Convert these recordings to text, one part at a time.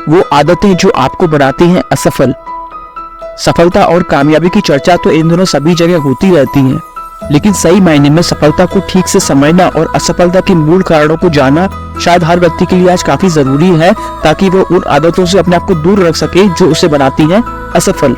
वो आदतें जो आपको बनाती हैं असफल। सफलता और कामयाबी की चर्चा तो इन दिनों सभी जगह होती रहती है, लेकिन सही मायने में सफलता को ठीक से समझना और असफलता के मूल कारणों को जानना शायद हर व्यक्ति के लिए आज काफी जरूरी है, ताकि वो उन आदतों से अपने आप को दूर रख सके जो उसे बनाती हैं असफल।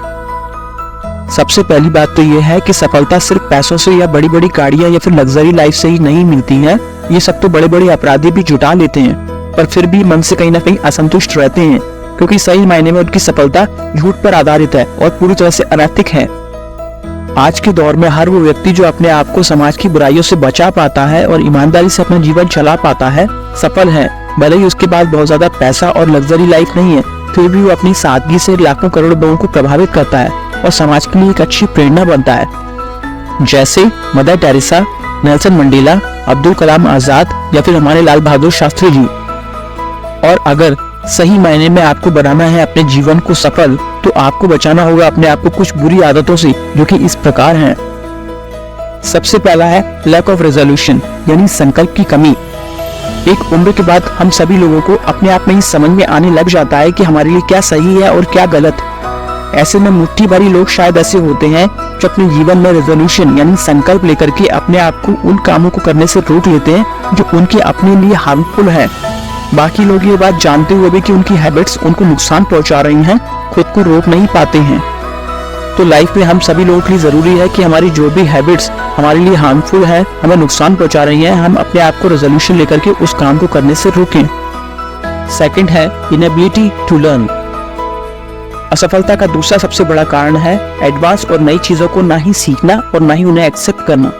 सबसे पहली बात तो यह है कि सफलता सिर्फ पैसों से या बड़ी बड़ी गाड़ियां या फिर लग्जरी लाइफ से ही नहीं मिलती है। ये सब तो बड़े बड़े अपराधी भी जुटा लेते हैं, पर फिर भी मन से कहीं ना कहीं असंतुष्ट रहते हैं, क्योंकि सही मायने में उनकी सफलता झूठ पर आधारित है और पूरी तरह से अनैतिक है। आज के दौर में हर वो व्यक्ति जो अपने आप को समाज की बुराइयों से बचा पाता है और ईमानदारी से अपना जीवन चला पाता है सफल है। भले ही उसके पास बहुत ज्यादा पैसा और लग्जरी लाइफ नहीं है, फिर भी वो अपनी सादगी से लाखों करोड़ों लोगों को प्रभावित करता है और समाज के लिए एक अच्छी प्रेरणा बनता है। जैसे Mother Teresa, Nelson Mandela, Abdul Kalam Azad या फिर हमारे लाल बहादुर शास्त्री जी। और अगर सही मायने में आपको बनाना है अपने जीवन को सफल, तो आपको बचाना होगा अपने आप को कुछ बुरी आदतों से, जो कि इस प्रकार हैं। सबसे पहला है लैक ऑफ रेजोल्यूशन, यानी संकल्प की कमी। एक उम्र के बाद हम सभी लोगों को अपने आप में ही समझ में आने लग जाता है कि हमारे लिए क्या सही है और क्या गलत। ऐसे में मुट्ठी भरी लोग शायद ऐसे होते हैं जो अपने जीवन में रेजोल्यूशन यानी संकल्प लेकर के अपने आप को उन कामों को करने से रोक लेते हैं जो उनके अपने लिए हार्मफुल है। बाकी लोग ये बात जानते हुए भी कि उनकी हैबिट्स उनको नुकसान पहुंचा रही हैं, खुद को रोक नहीं पाते हैं। तो लाइफ में हम सभी लोगों के लिए जरूरी है कि हमारी जो भी हैबिट्स हमारे लिए हार्मफुल है, हमें नुकसान पहुंचा रही हैं, हम अपने आप को रेजोल्यूशन लेकर के उस काम को करने से रोकें। सेकंड है इनएबिलिटी टू लर्न। असफलता का दूसरा सबसे बड़ा कारण है एडवांस और नई चीजों को ना ही सीखना और ना ही उन्हें एक्सेप्ट करना।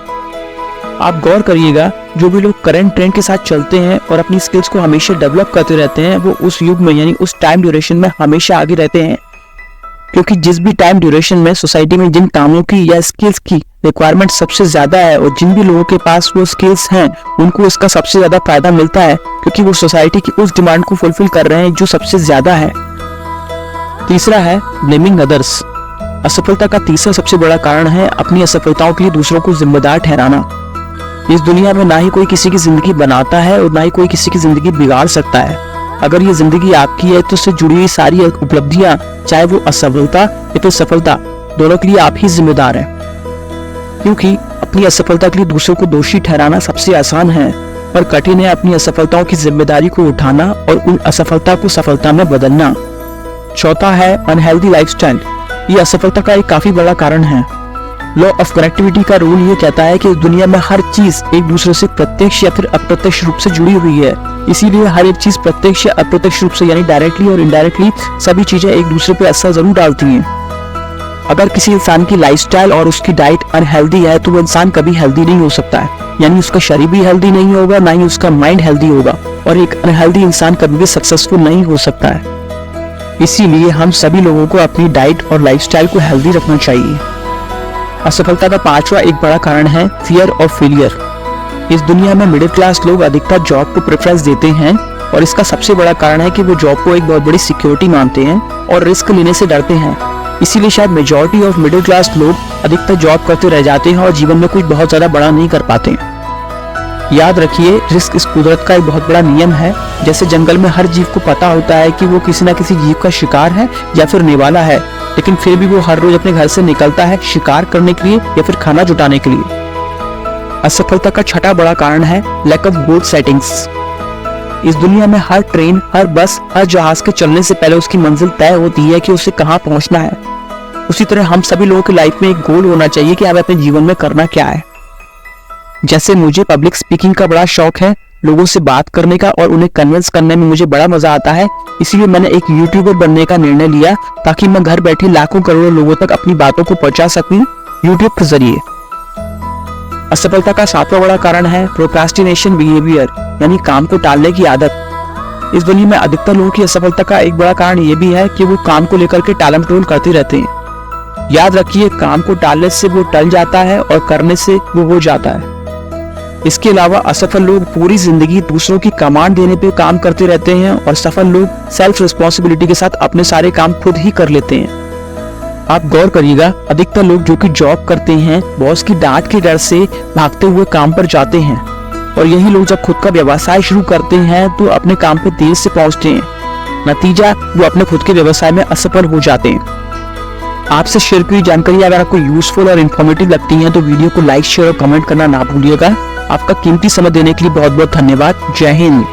आप गौर करिएगा, जो भी लोग करंट ट्रेंड के साथ चलते हैं और अपनी स्किल्स को हमेशा डेवलप करते रहते हैं, वो उस युग में यानी उस टाइम ड्यूरेशन में हमेशा आगे रहते हैं। क्योंकि जिस भी टाइम ड्यूरेशन में सोसाइटी में जिन कामों की या स्किल्स की रिक्वायरमेंट सबसे ज्यादा है और जिन भी लोगों के पास वो स्किल्स हैं, उनको इसका सबसे ज्यादा फायदा मिलता है, क्योंकि वो सोसाइटी की उस डिमांड को फुलफिल कर रहे हैं जो सबसे ज्यादा है। तीसरा है ब्लेमिंग अदर्स। असफलता का तीसरा सबसे बड़ा कारण है अपनी असफलताओं के लिए दूसरों को जिम्मेदार ठहराना। इस दुनिया में ना ही कोई किसी की जिंदगी बनाता है और ना ही कोई किसी की जिंदगी बिगाड़ सकता है। अगर ये जिंदगी आपकी है तो उससे जुड़ी हुई सारी उपलब्धियां, चाहे वो असफलता या फिर सफलता, दोनों के लिए आप ही जिम्मेदार हैं। क्योंकि अपनी असफलता के लिए दूसरों को दोषी ठहराना सबसे आसान है, पर कठिन है अपनी असफलताओं की जिम्मेदारी को उठाना और उन असफलता को सफलता में बदलना। चौथा है अनहेल्दी लाइफस्टाइल। ये असफलता का एक काफी बड़ा कारण है। लॉ ऑफ कनेक्टिविटी का रूल ये कहता है कि इस दुनिया में हर चीज एक दूसरे से प्रत्यक्ष या फिर अप्रत्यक्ष रूप से जुड़ी हुई है। इसीलिए हर एक चीज प्रत्यक्ष या अप्रत्यक्ष रूप से यानी डायरेक्टली और इनडायरेक्टली सभी चीजें एक दूसरे पे असर जरूर डालती हैं। अगर किसी इंसान की लाइफस्टाइल और उसकी डाइट अनहेल्दी है तो वो इंसान कभी हेल्दी नहीं हो सकता है, यानी उसका शरीर भी हेल्दी नहीं होगा, ना ही उसका माइंड हेल्दी होगा, और एक अनहेल्दी इंसान कभी भी सक्सेसफुल नहीं हो सकता है। इसीलिए हम सभी लोगों को अपनी डाइट और लाइफस्टाइल को हेल्दी रखना चाहिए। असफलता का पांचवा एक बड़ा कारण है फियर ऑफ फेलियर। इस दुनिया में मिडिल क्लास लोग अधिकतर जॉब को प्रेफरेंस देते हैं और इसका सबसे बड़ा कारण है कि वो जॉब को एक बहुत बड़ी सिक्योरिटी मानते हैं और रिस्क लेने से डरते हैं। इसीलिए शायद मेजॉरिटी ऑफ मिडिल क्लास लोग अधिकतर जॉब करते रह जाते हैं और जीवन में कुछ बहुत ज्यादा बड़ा नहीं कर पाते। याद रखिए, रिस्क इस कुदरत का एक बहुत बड़ा नियम है। जैसे जंगल में हर जीव को पता होता है कि वो किसी न किसी जीव का शिकार है या फिर निवाला है, लेकिन फिर भी वो हर रोज अपने घर से निकलता है शिकार करने के लिए या फिर खाना जुटाने के लिए। असफलता का छठा बड़ा कारण है लैक ऑफ गोल सेटिंग्स। इस दुनिया में हर ट्रेन, हर बस, हर जहाज के चलने से पहले उसकी मंजिल तय होती है कि उसे कहाँ पहुंचना है। उसी तरह हम सभी लोगों की लाइफ में एक गोल होना चाहिए कि हमें अपने जीवन में करना क्या है। जैसे मुझे पब्लिक स्पीकिंग का बड़ा शौक है, लोगों से बात करने का और उन्हें कन्विंस करने में मुझे बड़ा मजा आता है। इसीलिए मैंने एक यूट्यूबर बनने का निर्णय लिया ताकि मैं घर बैठे लाखों करोड़ों लोगों तक अपनी बातों को पहुंचा सकूं यूट्यूब के जरिए। असफलता का सातवां बड़ा कारण है प्रोक्रास्टिनेशन बिहेवियर, यानी काम को टालने की आदत। इस दुनिया में अधिकतर लोगों की असफलता का एक बड़ा कारण ये भी है कि वो काम को लेकर के टालम टोल करते रहते हैं। याद रखिए, काम को टालने से वो टल जाता है और करने से वो हो जाता है। इसके अलावा असफल लोग पूरी जिंदगी दूसरों की कमांड देने पे काम करते रहते हैं और सफल लोग सेल्फ रिस्पॉन्सिबिलिटी के साथ अपने सारे काम खुद ही कर लेते हैं। आप गौर करिएगा, अधिकतर लोग जो कि जॉब करते हैं, बॉस की डांट के डर से भागते हुए काम पर जाते हैं, और यही लोग जब खुद का व्यवसाय शुरू करते हैं तो अपने काम पे देर से पहुंचते हैं। नतीजा वो अपने खुद के व्यवसाय में असफल हो जाते हैं। आपसे शेयर की जानकारी अगर आपको यूजफुल और इन्फॉर्मेटिव लगती है तो वीडियो को लाइक, शेयर और कमेंट करना ना भूलिएगा। आपका कीमती समय देने के लिए बहुत बहुत धन्यवाद। जय हिंद।